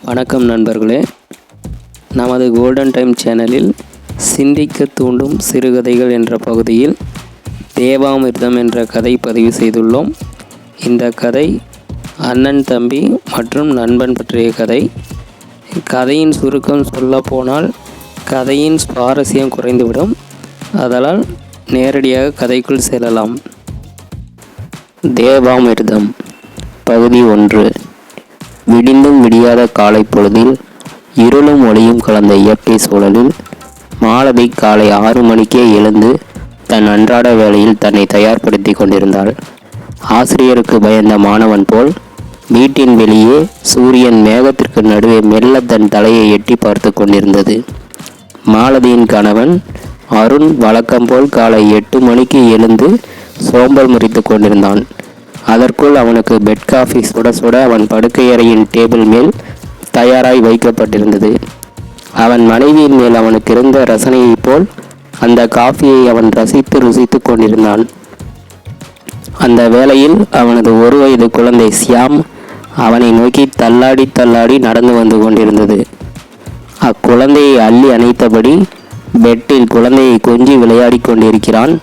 வணக்கம் நண்பர்களே. நமது கோல்டன் டைம் சேனலில் சிந்திக்க தூண்டும் சிறுகதைகள் என்ற பகுதியில் தேவாமிர்தம் என்ற கதை பதிவு செய்துள்ளோம். இந்த கதை அண்ணன் தம்பி மற்றும் நண்பன் பற்றிய கதை. கதையின் சுருக்கம் சொல்ல போனால் கதையின் சுவாரஸ்யம் குறைந்துவிடும். அதனால் நேரடியாக கதைக்குள் செல்லலாம். தேவாமிர்தம் பகுதி 1. விடிந்தும் விடியாத காலை பொழுதில் இருளும் ஒளியும் கலந்த இயற்கை சூழலில் மாலதி காலை 6 மணிக்கே எழுந்து தன் அன்றாட வேளையில் தன்னை தயார்படுத்தி கொண்டிருந்தாள். ஆசிரியருக்கு பயந்த மாணவன் போல் வீட்டின் வெளியே சூரியன் மேகத்திற்கு நடுவே மெல்ல தன் தலையை எட்டி பார்த்து கொண்டிருந்தது. மாலதியின் கணவன் அருண் வழக்கம் போல் காலை 8 மணிக்கு எழுந்து சோம்பல் முறித்து கொண்டிருந்தான். அதற்குள் அவனுக்கு பெட் காஃபி சுட சுட அவன் படுக்கையறையின் டேபிள் மேல் தயாராய் வைக்கப்பட்டிருந்தது. அவன் மனைவியின் மேல் அவனுக்கு இருந்த ரசனையைப் போல் அந்த காஃபியை அவன் ருசித்து கொண்டிருந்தான். அந்த வேளையில் அவனது 1 வயது குழந்தை சியாம் அவனை நோக்கி தள்ளாடி நடந்து வந்து கொண்டிருந்தது. அக்குழந்தையை அள்ளி அணைத்தபடி பெட்டில் குழந்தையை கொஞ்சி விளையாடி கொண்டிருக்கிறான்.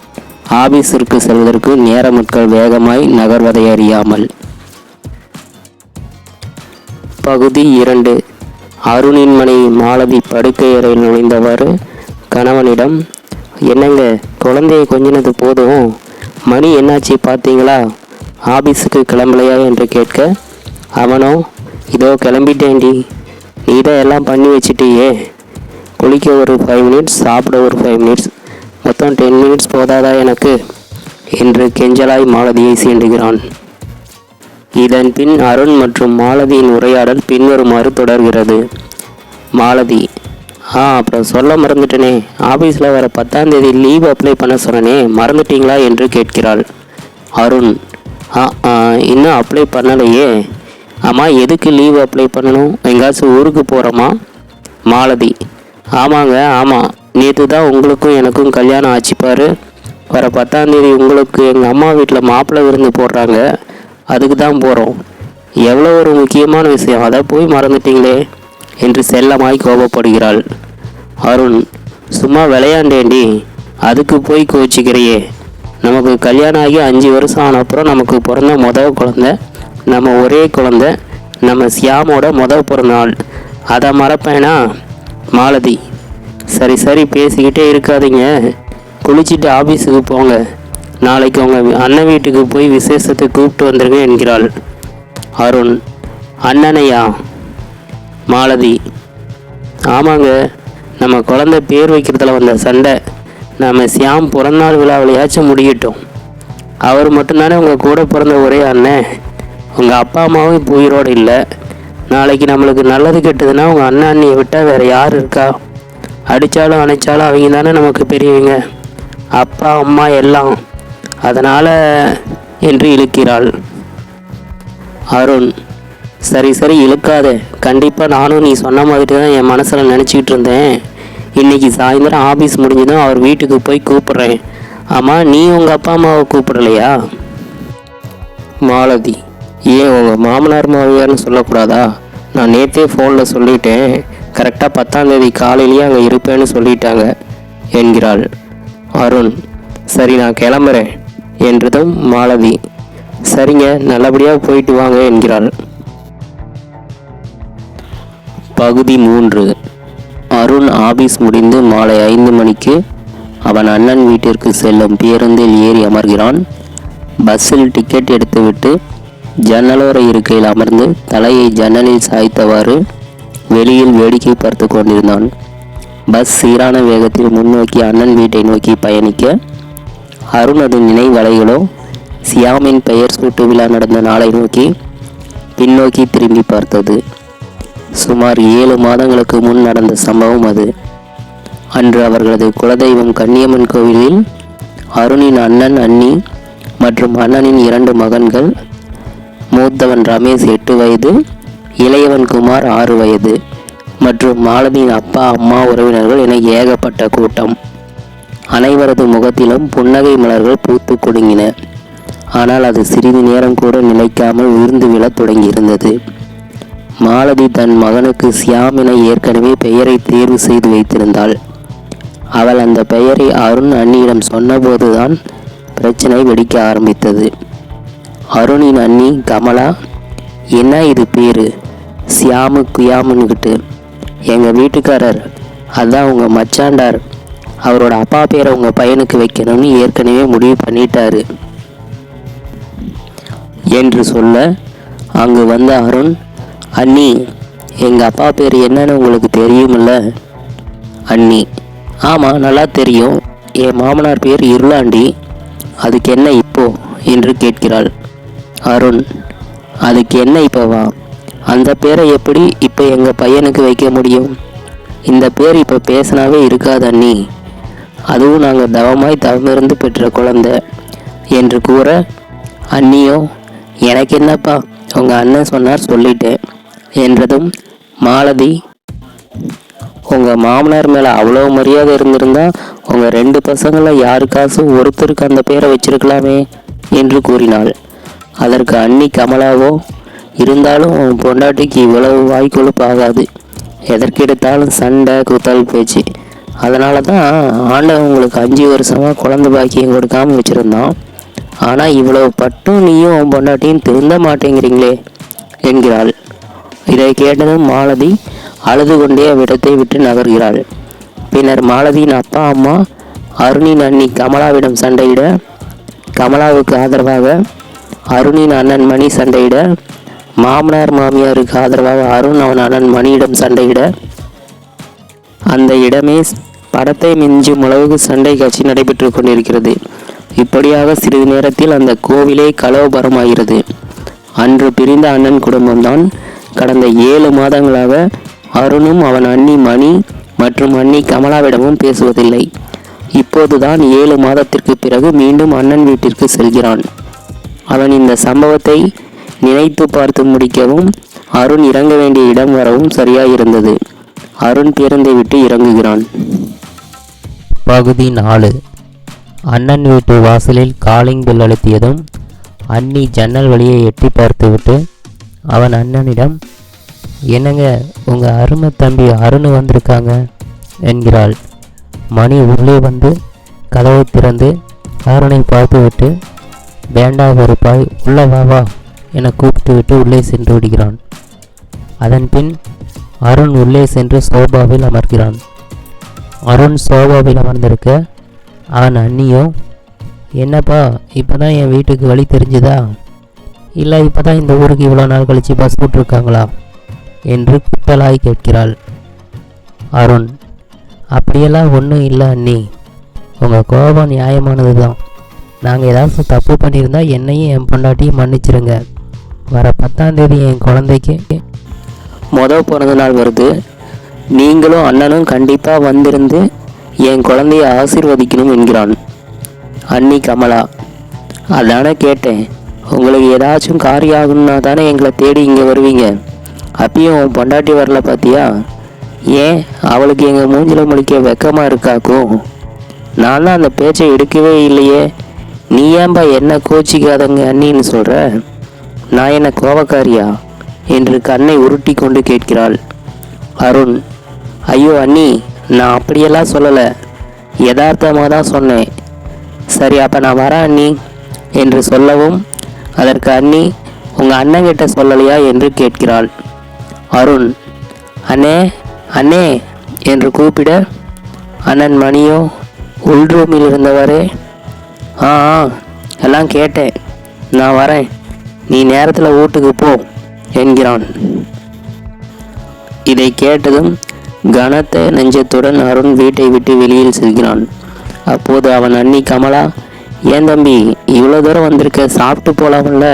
ஆபீஸிற்கு செல்வதற்கு நேரமுட்கள் வேகமாய் நகர்வதை அறியாமல். பகுதி 2. அருணின் மனைவி மாலதி படுக்கை அறையில் நுழைந்தவாறு கணவனிடம், என்னங்க குழந்தையை கொஞ்சினது போதும், மணி என்னாச்சு பார்த்தீங்களா, ஆபீஸுக்கு கிளம்பலையா என்று கேட்க, அவனோ, இதோ கிளம்பிட்டேன்டி, நீ தான் எல்லாம் பண்ணி வச்சிட்டியே, குளிக்க ஒரு 5 மினிட்ஸ், சாப்பிட ஒரு 5 மினிட்ஸ், மொத்தம் 10 மினிட்ஸ் போதாதா எனக்கு என்று கெஞ்சலாய் மாலதியை சீண்டுகிறான். இதன் பின் அருண் மற்றும் மாலதியின் உரையாடல் பின்வருமாறு தொடர்கிறது. மாலதி, அப்புறம் சொல்ல மறந்துட்டனே, ஆஃபீஸில் வர 10ஆம் தேதி லீவ் அப்ளை பண்ண சொன்னனே, மறந்துட்டீங்களா என்று கேட்கிறாள். அருண், இன்னும் அப்ளை பண்ணலையே. ஆமாம், எதுக்கு லீவ் அப்ளை பண்ணணும், எங்காச்சும் ஊருக்கு போகிறோமா? மாலதி, ஆமாம், நேற்று தான் உங்களுக்கும் எனக்கும் கல்யாணம் ஆச்சுப்பாரு. வர 10ஆம் தேதி உங்களுக்கு எங்கள் அம்மா வீட்டில் மாப்பிள்ளை விருந்து போடுறாங்க, அதுக்கு தான் போகிறோம். எவ்வளோ ஒரு முக்கியமான விஷயம், அதை போய் மறந்துட்டீங்களே என்று செல்லமாய் கோபப்படுகிறாள். அருண், சும்மா விளையாண்டேண்டி, அதுக்கு போய் கோச்சிக்கிறையே. நமக்கு கல்யாணம் ஆகி 5 வருஷம் ஆன அப்புறம் நமக்கு பிறந்த முதல் குழந்தை, நம்ம ஒரே குழந்தை, நம்ம சியாமோட முதல் பிறந்த நாள், அதை மறப்பேனா? மாலதி, சரி பேசிக்கிட்டே இருக்காதீங்க, குளிச்சுட்டு ஆஃபீஸுக்கு போங்க, நாளைக்கு உங்கள் அண்ணன் வீட்டுக்கு போய் விசேஷத்தை கூப்பிட்டு வந்துருங்க என்கிறாள். அருண், அண்ணனையா? மாலதி, ஆமாங்க, நம்ம குழந்தை பேர் வைக்கிறதுல வந்த சண்டை, நம்ம சியாம் பிறந்தநாள் விழாவிலையாச்சும் முடியட்டும். அவர் மட்டும்தானே உங்கள் கூட பிறந்த ஒரே அண்ணன், உங்கள் அப்பா அம்மாவும் இப்போ உயிரோடு இல்லை. நாளைக்கு நம்மளுக்கு நல்லது கெட்டதுன்னா உங்கள் அண்ணன் அண்ணியை விட்டால் வேறு யார் இருக்கா? அடித்தாலும் அணைச்சாலும் அவங்க தானே நமக்கு பெரியவங்க, அப்பா அம்மா எல்லாம், அதனால் என்று இழுக்கிறாள். அருண், சரி இழுக்காத, கண்டிப்பாக நானும் நீ சொன்ன மாதிரி தான் என் மனசில் நினச்சிக்கிட்டு இருந்தேன். இன்றைக்கி சாயந்தரம் ஆஃபீஸ் முடிஞ்சதும் அவர் வீட்டுக்கு போய் கூப்பிட்றேன். ஆமாம், நீ உங்கள் அப்பா அம்மாவை கூப்பிடலையா? மாலதி, ஏன் உங்கள் மாமனார் மாமியார்னு சொல்லக்கூடாதா? நான் நேற்றே ஃபோனில் சொல்லிட்டேன், கரெக்டாக 10ஆம் தேதி காலையிலேயே அங்கே இருப்பேன்னு சொல்லிட்டாங்க என்கிறாள். அருண், சரி நான் கிளம்புறேன் என்றதும் மாலதி, சரிங்க, நல்லபடியாக போயிட்டு வாங்க என்கிறாள். பகுதி 3. அருண் ஆபீஸ் முடிந்து மாலை 5 மணிக்கு அவன் அண்ணன் வீட்டிற்கு செல்லும் பேருந்தில் ஏறி அமர்கிறான். பஸ்ஸில் டிக்கெட் எடுத்துவிட்டு ஜன்னலோர இருக்கையில் அமர்ந்து தலையை ஜன்னலில் சாய்த்தவாறு வெளியில் வேடிக்கை பார்த்து கொண்டிருந்தான். பஸ் சீரான வேகத்தில் முன்னோக்கி அண்ணன் வீட்டை நோக்கி பயணிக்க, அருணது நினைவலைகளோ சியாமின் பெயர் சூட்டு விழா நடந்த நாளை நோக்கி பின்னோக்கி திரும்பி பார்த்தது. சுமார் 7 மாதங்களுக்கு முன் நடந்த சம்பவம் அது. அன்று அவர்களது குலதெய்வம் கன்னியம்மன் கோவிலில் அருணின் அண்ணன் அண்ணி மற்றும் அண்ணனின் 2 மகன்கள், மூத்தவன் ரமேஷ் 8 வயது, இளையவன் குமார் 6 வயது மற்றும் மாலதியின் அப்பா அம்மா உறவினர்கள் என ஏகப்பட்ட கூட்டம். அனைவரது முகத்திலும் புன்னகை மலர்கள் பூத்து குலுங்கின. ஆனால் அது சிறிது நேரம் கூட நிலைக்காமல் உதிர்ந்து விழத் தொடங்கியிருந்தது. மாலதி தன் மகனுக்கு சியாம் என ஏற்கனவே பெயரை தேர்வு செய்து வைத்திருந்தாள். அவள் அந்த பெயரை அருண் அண்ணியிடம் சொன்னபோதுதான் பிரச்சனை வெடிக்க ஆரம்பித்தது. அருணின் அண்ணி கமலா, என்ன இது பேரு சியாமு குயாமுன்னுக்கிட்டு? எங்கள் வீட்டுக்காரர், அதான் உங்கள் மச்சாண்டார், அவரோட அப்பா பேரை உங்கள் பையனுக்கு வைக்கணும்னு ஏற்கனவே முடிவு பண்ணிட்டாரு என்று சொல்ல, அங்கு வந்த அருண், அண்ணி, எங்கள் அப்பா பேர் என்னன்னு உங்களுக்கு தெரியுமில்ல? அண்ணி, ஆமாம், நல்லா தெரியும். என் மாமனார் பேர் இருளாண்டி. அதுக்கு என்ன இப்போ என்று கேட்கிறாள். அருண், அதுக்கு என்ன இப்போவா? அந்த பேரை எப்படி இப்போ எங்கள் பையனுக்கு வைக்க முடியும்? இந்த பேர் இப்போ பேசினாவே இருக்காது அண்ணி. அதுவும் நாங்கள் தவமிருந்து பெற்ற குழந்தை என்று கூற, அண்ணியோ, எனக்கு என்னப்பா, உங்கள் அண்ணன் சொன்னார் சொல்லிட்டேன் என்றதும் மாலதி, உங்கள் மாமனார் மேலே அவ்வளோ மரியாதை இருந்திருந்தா உங்கள் 2 பசங்களில் யாருக்காச்சும் ஒருத்தருக்கு அந்த பேரை வச்சிருக்கலாமே என்று கூறினாள். அதற்கு அண்ணி கமலாவோ, இருந்தாலும் உன் பொண்டாட்டிக்கு இவ்வளவு வாய்க்கொழுப்பு ஆகாது. எதற்கெடுத்தாலும் சண்டை குத்தல் பேச்சு. அதனால தான் ஆண்டவன் உங்களுக்கு 5 வருஷமாக குழந்தை பாக்கியம் கொடுக்காமல் வச்சுருந்தான். ஆனால் இவ்வளவு பட்டும் நீயும் உன் பொண்டாட்டியும் திருந்த மாட்டேங்கிறீங்களே என்கிறாள். இதை கேட்டதும் மாலதி அழுது கொண்டே அவ்விடத்தை விட்டு நகர்கிறாள். பின்னர் மாலதியின் அப்பா அம்மா அருணின் அண்ணி கமலாவிடம் சண்டையிட, கமலாவுக்கு ஆதரவாக அருணின் அண்ணன் மணி சண்டையிட, மாமனார் மாமியாருக்கு ஆதரவாக அருண் அவன் அண்ணன் மணியிடம் சண்டையிட, அந்த இடமே படத்தை மிஞ்சும் அளவுக்கு சண்டை காட்சி நடைபெற்று கொண்டிருக்கிறது. இப்படியாக சிறிது நேரத்தில் அந்த கோவிலே கலவரமாகிறது. அன்று பிரிந்த அண்ணன் குடும்பம்தான் கடந்த 7 மாதங்களாக அருணும் அவன் அண்ணி மணி மற்றும் அண்ணி கமலாவிடமும் பேசுவதில்லை. இப்போதுதான் 7 மாதத்திற்கு பிறகு மீண்டும் அண்ணன் வீட்டிற்கு செல்கிறான். அவன் இந்த சம்பவத்தை நினைத்து பார்த்து முடிக்கவும் அருண் இறங்க வேண்டிய இடம் வரவும் சரியாயிருந்தது. அருண் பேருந்தை விட்டு இறங்குகிறான். பகுதி 4. அண்ணன் வீட்டு வாசலில் காலிங் பெல் அழுத்தியதும் அண்ணி ஜன்னல் வழியை எட்டி பார்த்துவிட்டு அவன் அண்ணனிடம், என்னங்க, உங்கள் அருமை தம்பி அருண் வந்திருக்காங்க என்கிறாள். மணி உள்ளே வந்து கதவை திறந்து அருணை பார்த்துவிட்டு, வேண்டா வெறுப்பாய் உள்ள வா என கூப்பிட்டு விட்டு உள்ளே சென்று விடுகிறான். அதன் பின் அருண் உள்ளே சென்று சோபாவில் அமர்கிறான். அருண் சோபாவில் அமர்ந்திருக்க அவன் அண்ணியோ, என்னப்பா, இப்போ தான் என் வீட்டுக்கு வழி தெரிஞ்சுதா, இல்லை இப்போ தான் இந்த ஊருக்கு இவ்வளோ நாள் கழித்து பஸ் விட்டுருக்காங்களா என்று குத்தலாய் கேட்கிறாள். அருண், அப்படியெல்லாம் ஒன்றும் இல்லை அண்ணி, உங்கள் கோபம் நியாயமானது தான். நாங்கள் ஏதாவது தப்பு பண்ணியிருந்தா என்னையும் என் பொண்டாட்டியும் மன்னிச்சிருங்க. வர 10ஆம் தேதி என் குழந்தைக்கு பிறந்த நாள் வருது. நீங்களும் அண்ணனும் கண்டிப்பாக வந்திருந்து என் குழந்தைய ஆசீர்வதிக்கணும் என்கிறான். அண்ணி கமலா, அதானே கேட்டேன், உங்களுக்கு ஏதாச்சும் காரியம் ஆகணும்னா தானே எங்களை தேடி இங்கே வருவீங்க. அப்பயும் உன் பொண்டாட்டி வரல பார்த்தியா? ஏன் அவளுக்கு எங்கள் மூஞ்சில் முழிக்க வெக்கமாக இருக்காக்கும்? நான் தான் அந்த பேச்சை எடுக்கவே இல்லையே. நீ ஏன்பா என்ன கோச்சிக்காதங்க அண்ணின்னு சொல்கிற? நான் என்ன கோபக்காரியா என்று கண்ணை உருட்டி கொண்டு கேட்கிறாள். அருண், ஐயோ அண்ணி, நான் அப்படியெல்லாம் சொல்லலை, யதார்த்தமாக தான் சொன்னேன். சரி, அப்போ நான் வரேன் அண்ணி என்று சொல்லவும் அதற்கு அண்ணி, உங்கள் அண்ணங்கிட்ட சொல்லலையா என்று கேட்கிறாள். அருண், அண்ணே அண்ணே என்று கூப்பிட அண்ணன் மணியோ உள்ரூமில் இருந்தவரே, ஆ எல்லாம் கேட்டேன், நான் வரேன், நீ நேரத்தில் வீட்டுக்கு போ என்கிறான். இதை கேட்டதும் கனத்த நெஞ்சத்துடன் அருண் வீட்டை விட்டு வெளியில் செல்கிறான். அப்போது அவன் அண்ணி கமலா, ஏன் தம்பி இவ்வளோ தூரம் வந்திருக்க, சாப்பிட்டு போலாமல்ல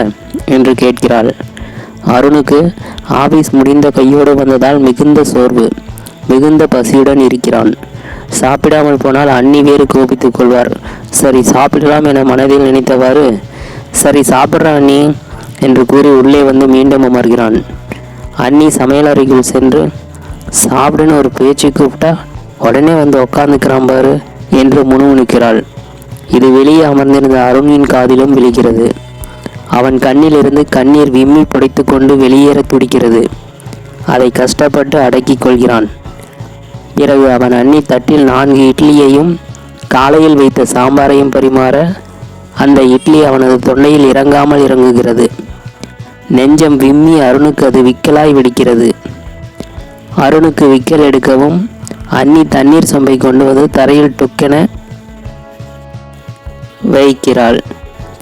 என்று கேட்கிறாள். அருணுக்கு ஆபீஸ் முடிந்த கையோடு வந்ததால் மிகுந்த சோர்வு, மிகுந்த பசியுடன் இருக்கிறான். சாப்பிடாமல் போனால் அண்ணி வேறு கோபித்துக் கொள்வார். சரி சாப்பிடலாம் என மனதில் நினைத்தவாறு, சரி சாப்பிட்ற அண்ணி என்று கூறி உள்ளே வந்து மீண்டும் அமர்கிறான். அண்ணி சமையலறைக்குள் சென்று, சாப்பிடுன்னு ஒரு பேச்சு கூப்பிட்டா உடனே வந்து உக்காந்துக்கிறான் பாரு என்று முணுமுணுக்கிறாள். இது வெளியே அமர்ந்திருந்த அருணின் காதிலும் விழுகிறது. அவன் கண்ணிலிருந்து கண்ணீர் விம்மி புடைத்து கொண்டு வெளியேற துடிக்கிறது. அதை கஷ்டப்பட்டு அடக்கிக் கொள்கிறான். பிறகு அவன் அண்ணி தட்டில் 4 இட்லியையும் காலையில் வைத்த சாம்பாரையும் பரிமாற அந்த இட்லி அவனது தொண்டையில் இறங்காமல் இறங்குகிறது. நெஞ்சம் விம்மி அருணுக்கு அது விக்கலாய் வெடிக்கிறது. அருணுக்கு விக்கல் எடுக்கவும் அண்ணி தண்ணீர் சொம்பை கொண்டு வந்து தரையில் டொக்கென வைக்கிறாள்.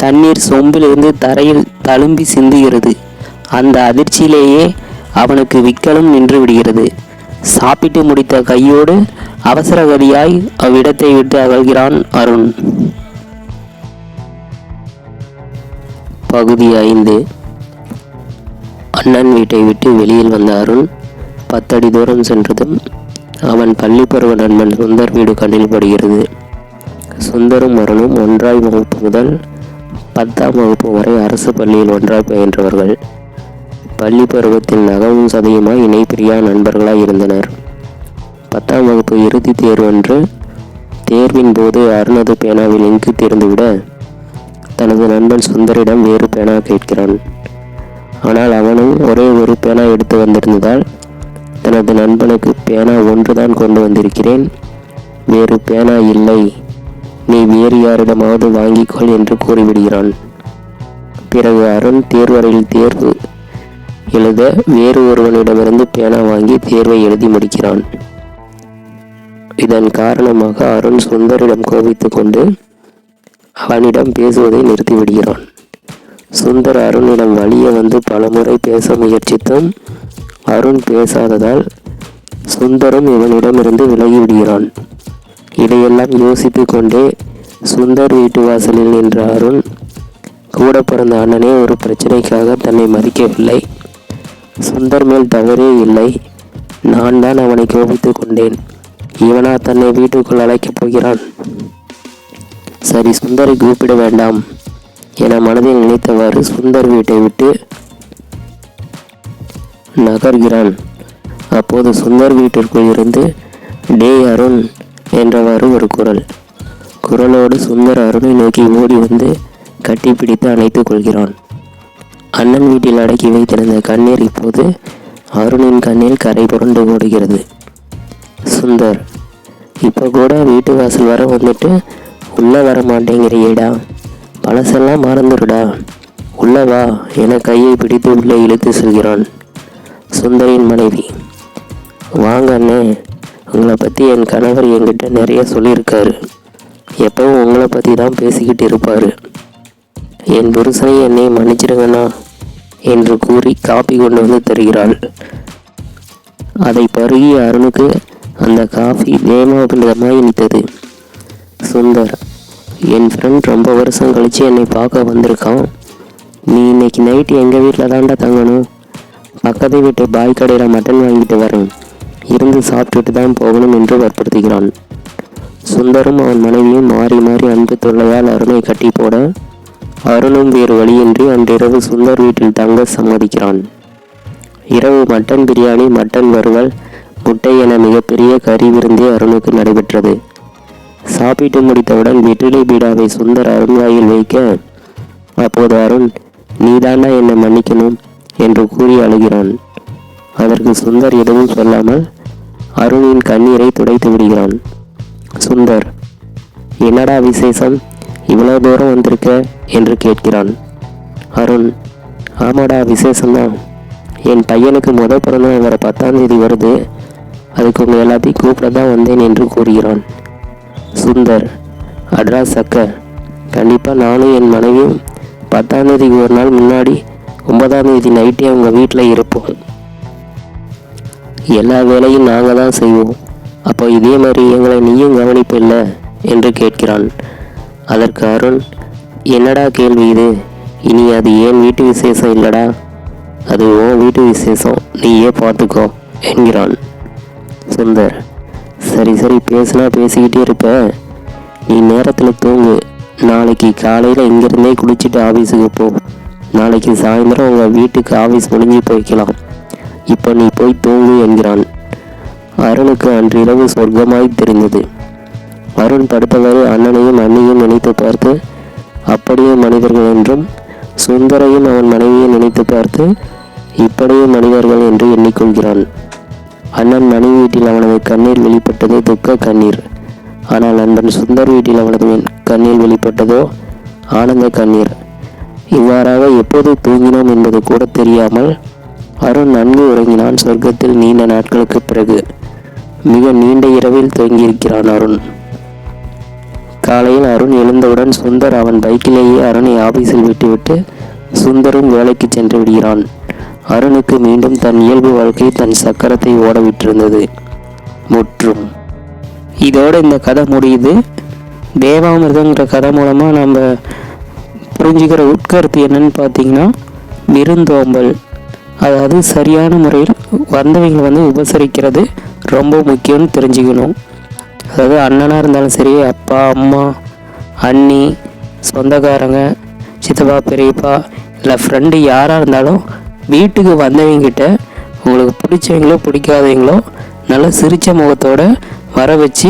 தண்ணீர் சொம்பிலிருந்து தரையில் தழும்பி சிந்துகிறது. அந்த அதிர்ச்சியிலேயே அவனுக்கு விக்கலும் நின்று விடுகிறது. சாப்பிட்டு முடித்த கையோடு அவசரகதியாய் அவ்விடத்தை விட்டு அகல்கிறான் அருண். பகுதி 5. அண்ணன் வீட்டை விட்டு வெளியில் வந்த அருண் 10 அடி தூரம் சென்றதும் அவன் பள்ளி பருவ நண்பன் சுந்தர் வீடு கண்ணில் படுகிறது. சுந்தரும் அருணும் 1ஆம் வகுப்பு முதல் 10ஆம் வகுப்பு வரை அரசு பள்ளியில் ஒன்றாய் பயின்றவர்கள். பள்ளி பருவத்தில் நகவும் சதையுமாய் இணைப்பிரியா நண்பர்களாய் இருந்தனர். 10ஆம் வகுப்பு இறுதி தேர்வன்று தேர்வின் போது அருணது பேனாவில் இங்கு தீர்ந்துவிட தனது நண்பன் சுந்தரிடம் வேறு பேனா கேட்கிறான். ஆனால் அவனும் ஒரே ஒரு பேனா எடுத்து வந்திருந்ததால் தனது நண்பனுக்கு பேனா ஒன்றுதான் கொண்டு வந்திருக்கிறேன், வேறு பேனா இல்லை, நீ வேறு யாரிடமாவது வாங்கிக்கொள் என்று கூறிவிடுகிறான். பிறகு அருண் தேர்வறையில் தேர்வு எழுத வேறு ஒருவனிடமிருந்து பேனா வாங்கி தேர்வை எழுதி முடிக்கிறான். இதன் காரணமாக அருண் சுந்தரிடம் கோபித்து கொண்டு அவனிடம் பேசுவதை நிறுத்திவிடுகிறான். சுந்தர் அருணிடம் வலிய வந்து பலமுறை பேச முயற்சித்தும் அருண் பேசாததால் சுந்தரும் இவனிடமிருந்து விலகிவிடுகிறான். இதையெல்லாம் யோசித்து கொண்டே சுந்தர் வீட்டு வாசலில் நின்ற அருண் கூட பிறந்த அண்ணனே ஒரு பிரச்சனைக்காக தன்னை மதிக்கவில்லை, சுந்தர் மேல் தவறே இல்லை, நான் தான் அவனை கோபித்து கொண்டேன், இவனா தன்னை வீட்டுக்குள் அழைக்கப் போகிறான், சரி சுந்தரை கூப்பிட வேண்டாம் என மனதில் நினைத்தவாறு சுந்தர் வீட்டை விட்டு நகர்கிறான். அப்போது சுந்தர் வீட்டிற்குள் இருந்து டே அருண் என்றவாறு ஒரு குரலோடு சுந்தர் அருணை நோக்கி ஓடி வந்து கட்டிப்பிடித்து அணைத்துக் கொள்கிறான். அண்ணன் வீட்டில் அடக்கி வைத்திருந்த கண்ணீர் இப்போது அருணின் கண்ணில் கரை புரண்டு ஓடுகிறது. சுந்தர், இப்போ கூட வீட்டு வாசல் வர வந்துட்டு உள்ளே வர மாட்டேங்கிறியேடா, பழசெல்லாம் மறந்துடுடா, உள்ளே வா என கையை பிடித்து உள்ளே இழுத்து செல்கிறான். சுந்தரின் மனைவி, வாங்க அண்ணே, உங்களை பற்றி என் கணவர் என்கிட்ட நிறைய சொல்லியிருக்காரு, எப்பவும் உங்களை பற்றி தான் பேசிக்கிட்டு இருப்பார், என் புருஷனை என்னை மன்னிச்சிடுங்கண்ணா என்று கூறி காப்பி கொண்டு வந்து தருகிறாள். அதை பருகி அருணுக்கு அந்த காஃபி வேமாபிண்டமாய் இனித்தது. சுந்தர், என் ஃப்ரெண்ட் ரொம்ப வருஷம் கழித்து என்னை பார்க்க வந்திருக்கான், நீ இன்னைக்கு நைட்டு எங்கள் வீட்டில் தாண்டா தங்கணும், பக்கத்து வீட்டு பாய் கடையில் மட்டன் வாங்கிட்டு வரேன், இருந்து சாப்பிட்டுட்டு தான் போகணும் என்று வற்புறுத்துகிறான். சுந்தரும் அவன் மனைவியும் மாறி மாறி அன்பு தொல்லையால் அருணை கட்டி போட அருணும் வேறு வழியின்றி அன்றிரவு சுந்தர் வீட்டில் தங்க சம்மதிக்கிறான். இரவு மட்டன் பிரியாணி, மட்டன் வறுவல், முட்டை என மிகப்பெரிய கறி விருந்தே அருணுக்கு நடைபெற்றது. சாப்பிட்டு முடித்தவுடன் வெற்றிலை பீடாவை சுந்தர் அருண் வாயில் வைக்க அப்போது அருண், நீதாண்டா என்னை மன்னிக்கணும் என்று கூறி அழுகிறான். அதற்கு சுந்தர் எதுவும் சொல்லாமல் அருணின் கண்ணீரை துடைத்து விடுகிறான். சுந்தர், என்னடா விசேஷம், இவ்வளோ தூரம் வந்திருக்க என்று கேட்கிறான். அருண், ஆமாடா விசேஷம்தான், என் பையனுக்கு பிறந்தநாள் வர 10ஆம் தேதி வருது, அதுக்கு உங்கள் எல்லாத்தையும் கூப்பிட தான் வந்தேன் என்று கூறுகிறான். சுந்தர், அட்ரா சக்க, கண்டிப்பாக நானும் என் மனைவியும் 10ஆம் தேதிக்கு ஒரு நாள் முன்னாடி 9ஆம் தேதி நைட்டே உங்கள் வீட்டில் இருப்போம், எல்லா வேலையும் நாங்கள் தான் செய்வோம், அப்போ இதே மாதிரி எங்களை நீயும் கவனிப்பில்ல என்று கேட்கிறான். அதற்கு அருண், என்னடா கேள்வி இது, இனி அது ஏன் வீட்டு விசேஷம் இல்லடா, அது உன் வீட்டு விசேஷம், நீயே பார்த்துக்கோ என்கிறான். சுந்தர், சரி சரி பேசுனா பேசிக்கிட்டே இருப்ப, நீ நேரத்தில் தூங்கு, நாளைக்கு காலையில் இங்கிருந்தே குளிச்சுட்டு ஆஃபீஸுக்கு போ, நாளைக்கு சாயந்தரம் உங்கள் வீட்டுக்கு ஆஃபீஸ் முடிஞ்சு போய்க்கலாம், இப்போ நீ போய் தூங்கு என்கிறான். அருணுக்கு அன்றிரவு சொர்க்கமாய் தெரிந்தது. அருண் படுத்தவரை அண்ணனையும் அண்ணியும் நினைத்து பார்த்து அப்படியே மனிதர்கள் என்றும், சுந்தரையும் அவன் மனைவியை நினைத்து பார்த்து இப்படியே மனிதர்கள் என்று எண்ணிக்கொள்கிறான். அண்ணன் மணி வீட்டில் அவனது கண்ணீர் வெளிப்பட்டது துக்க கண்ணீர். ஆனால் நண்பன் சுந்தர் வீட்டில் அவனது கண்ணீர் வெளிப்பட்டதோ ஆனந்த கண்ணீர். இவ்வாறாக எப்போது தூங்கினோம் என்பது கூட தெரியாமல் அருண் நன்கு உறங்கினான். சொர்க்கத்தில் நீண்ட நாட்களுக்கு பிறகு மிக நீண்ட இரவில் தூங்கியிருக்கிறான் அருண். காலையில் அருண் எழுந்தவுடன் சுந்தர் அவன் பைக்கிலேயே அருணை ஆபீஸில் விட்டுவிட்டு சுந்தரும் வேலைக்கு சென்று விடுகிறான். அருணுக்கு மீண்டும் தன் இயல்பு வாழ்க்கை தன் சக்கரத்தை ஓட விட்டிருந்தது. முற்றும். இதோட இந்த கதை முடியுது. தேவாமிர்தங்கிற கதை மூலமாக நம்ம புரிஞ்சுக்கிற உட்கருத்து என்னன்னு பார்த்தீங்கன்னா, விருந்தோம்பல், அதாவது சரியான முறையில் வந்தவங்களை உபசரிக்கிறது ரொம்ப முக்கியம்னு தெரிஞ்சுக்கணும். அதாவது அண்ணனாக இருந்தாலும் சரி, அப்பா அம்மா அண்ணி சொந்தக்காரங்க சித்தப்பா பெரியப்பா இல்லை ஃப்ரெண்டு யாராக இருந்தாலும் வீட்டுக்கு வந்தவங்கிட்ட உங்களுக்கு பிடிச்சவங்களோ பிடிக்காதவங்களோ நல்லா சிரித்த முகத்தோடு வர வச்சு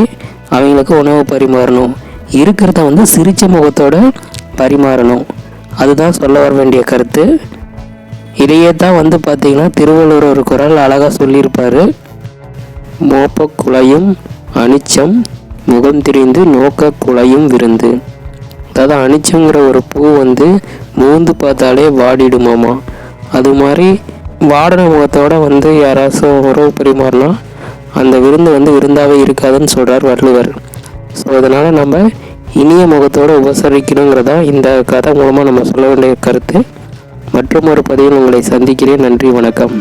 அவங்களுக்கு உணவு பரிமாறணும். இருக்கிறத சிரித்த முகத்தோடு பரிமாறணும். அதுதான் சொல்ல வர வேண்டிய கருத்து. இதையே தான் பார்த்திங்கன்னா திருவள்ளுவர் ஒரு குறள் அழகாக சொல்லியிருப்பார். மோப்ப குலையும் அனிச்சம் முகம் திரிந்து நோக்க குலையும் விருந்து. அதாவது அனிச்சங்கிற ஒரு பூ மூந்து பார்த்தாலே வாடிடுமாமா. அது மாதிரி வாடின முகத்தோடு யாராச்சும் உறவு பரிமாறினா அந்த விருந்து விருந்தாவே இருக்காதுன்னு சொல்கிறார் வள்ளுவர். ஸோ அதனால் நம்ம இனிய முகத்தோடு உபசரிக்கணுங்கிறதா இந்த கதை மூலமாக நம்ம சொல்ல வேண்டிய கருத்து. மற்றும் ஒரு பதிவில் உங்களை சந்திக்கிறேன். நன்றி, வணக்கம்.